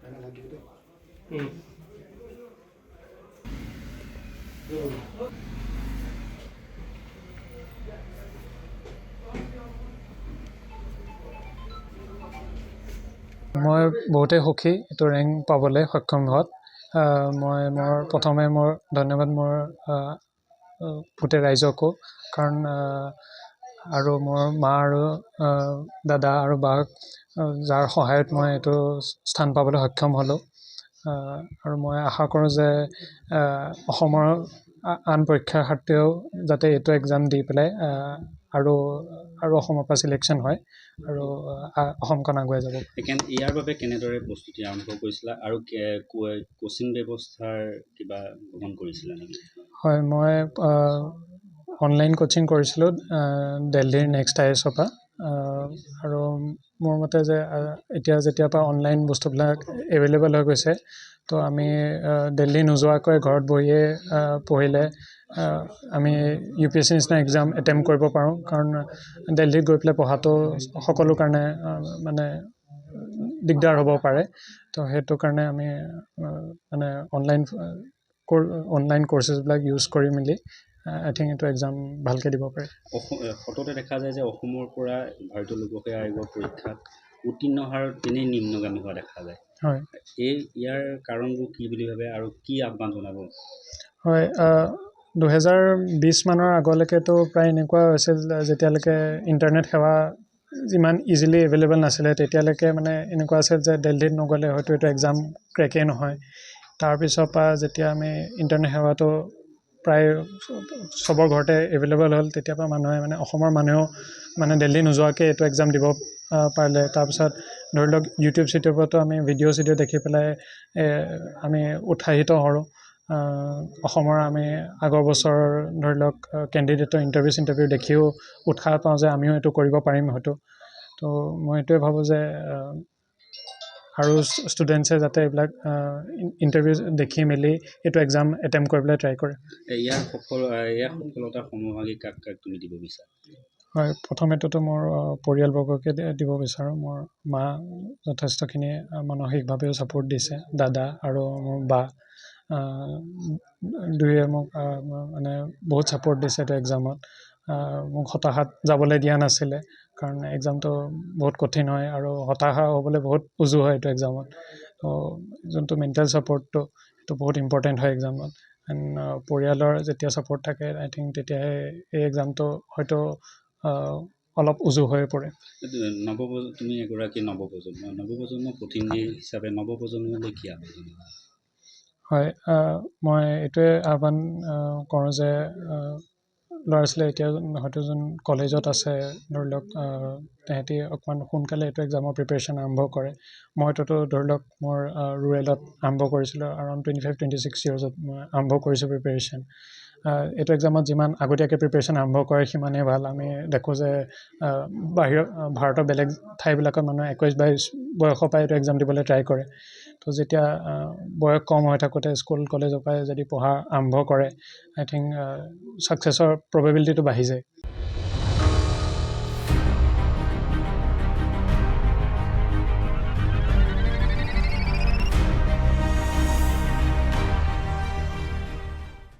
মই বহুতেই সুখী এইটো ৰেংক পাবলৈ সক্ষম হোৱাত। মই প্ৰথমে মোৰ ধন্যবাদ মোৰ গোটেই ৰাইজকো, কাৰণ আৰু মোৰ মা আৰু দাদা আৰু বাক, যাৰ সহায়ত মই এইটো স্থান পাবলৈ সক্ষম হ'লোঁ। আৰু মই আশা কৰোঁ যে অসমৰ আন পৰীক্ষাৰ্থীও যাতে এইটো এক্সাম দি পেলাই আৰু অসমৰ পৰা ছিলেকশ্যন হয় আৰু অসমখন আগুৱাই যাব। ইয়াৰ বাবে কেনেদৰে প্ৰস্তুতি আৰম্ভ কৰিছিলা আৰু কোচিং ব্যৱস্থাৰ কিবা গ্ৰহণ কৰিছিলা নেকি? হয়, মই অনলাইন কোচিং কৰিছিলোঁ দিল্লীৰ নেক্সট IAS-ৰ পৰা। আৰু মোৰ মতে যে এতিয়া যেতিয়াৰ পৰা অনলাইন বস্তুবিলাক এভেইলেবল হৈ গৈছে, তো আমি দিল্লী নোযোৱাকৈ ঘৰত বহিয়ে পঢ়িলে আমি UPSC নিচিনা এক্সাম এটেম্প কৰিব পাৰোঁ। কাৰণ দিল্লীত গৈ পেলাই পঢ়াটো সকলো কাৰণে মানে দিগদাৰ হ'ব পাৰে। তো সেইটো কাৰণে আমি মানে অনলাইন কৰ্চেছবিলাক ইউজ কৰি মেলি আই থিংক এইটো এক্সাম ভালকৈ দিব পাৰে। সততে দেখা যায় যে অসমৰ পৰা ভাৰতীয় লোকসেৱা আয়োগৰ পৰীক্ষাত উত্তীৰ্ণ হাৰ তেনেই নিম্নগামী হোৱা দেখা যায়। হয়, ইয়াৰ কাৰণবোৰ কি বুলি ভাবে আৰু কি আহ্বান জনাব? হয়, 2020 মানৰ আগলৈকেতো প্ৰায় এনেকুৱা হৈছিল, যেতিয়ালৈকে ইণ্টাৰনেট সেৱা যিমান ইজিলি এভেইলেবল নাছিলে, তেতিয়ালৈকে মানে এনেকুৱা আছিল যে দিল্লীত নগ'লে হয়তো এইটো এক্সাম ক্ৰেকেই নহয়। তাৰপিছৰ পৰা যেতিয়া আমি ইণ্টাৰনেট সেৱাটো প্ৰায় চবৰ ঘৰতে এভেইলেবল হ'ল, তেতিয়াৰ পৰা মানুহে মানে অসমৰ মানুহেও মানে দিল্লী নোযোৱাকৈ এইটো এক্সাম দিব পাৰিলে। তাৰপিছত ধৰি লওক ইউটিউবতো আমি ভিডিঅ' দেখি পেলাই আমি উৎসাহিত হওঁ। অসমৰ আমি আগৰ বছৰ ধৰি লওক কেণ্ডিডেটৰ ইণ্টাৰভিউ দেখিও উৎসাহ পাওঁ যে আমিও এইটো কৰিব পাৰিম হয়তো। তো মই এইটোৱে ভাবোঁ যে আৰু ষ্টুডেণ্টছে যাতে এইবিলাক ইণ্টাৰভিউ দেখি মেলি এইটো এক্সাম এটেম্প কৰিবলৈ ট্ৰাই কৰে। ইয়াৰ সফলতাৰ সমভাগী কাক তুমি দিব বিচাৰা? হয়, প্ৰথমেতো মোৰ পৰিয়ালবৰ্গকে দিব বিচাৰোঁ। মোৰ মা যথেষ্টখিনি মানসিকভাৱেও ছাপোৰ্ট দিছে, দাদা আৰু মোৰ বা দুয়ে মোক মানে বহুত ছাপোৰ্ট দিছে এইটো এক্সামত। মোক হতাশাত যাবলৈ দিয়া নাছিলে, কাৰণ এক্সামটো বহুত কঠিন হয় আৰু হতাশা হ'বলৈ বহুত উজু হয় এইটো এক্সামত। তো যোনটো মেণ্টেল ছাপোৰ্টটো সেইটো বহুত ইম্পৰ্টেণ্ট হয় এক্সামত। এণ্ড পৰিয়ালৰ যেতিয়া ছাপোৰ্ট থাকে, আই থিংক তেতিয়াহে এই এক্সামটো হয়তো অলপ উজু হৈ পৰে। তুমি এগৰাকী নৱপ্ৰজন্ম প্ৰতিনিধি হিচাপে নৱপ্ৰজন্মলৈ কি আহ্বান? হয়, মই এইটোৱে আহ্বান কৰোঁ যে ল'ৰা ছোৱালীয়ে এতিয়া হয়তো যোন কলেজত আছে, ধৰি লওক তেহেঁতি অকণমান সোনকালে এইটো এক্সামৰ প্ৰিপেৰেশ্যন আৰম্ভ কৰে। মইতো ধৰি লওক মোৰ ৰুৰেলত আৰম্ভ কৰিছিলোঁ, এৰাউণ্ড 25-26 ইয়াৰ্ছত মই আৰম্ভ কৰিছোঁ প্ৰিপেৰেশ্যন। এইটো এক্সামত যিমান আগতীয়াকৈ প্ৰিপেৰেশ্যন আৰম্ভ কৰে সিমানেই ভাল। আমি দেখোঁ যে ভাৰতৰ বেলেগ ঠাইবিলাকত মানুহে 21-22 বয়সৰ পৰাই এইটো এক্সাম দিবলৈ ট্ৰাই কৰে। তো যেতিয়া বয়স কম হৈ থাকোঁতে স্কুল কলেজৰ পৰাই যদি পঢ়া আৰম্ভ কৰে, আই থিংক ছাকচেছৰ প্ৰবেবিলিটিটো বাঢ়ি যায়।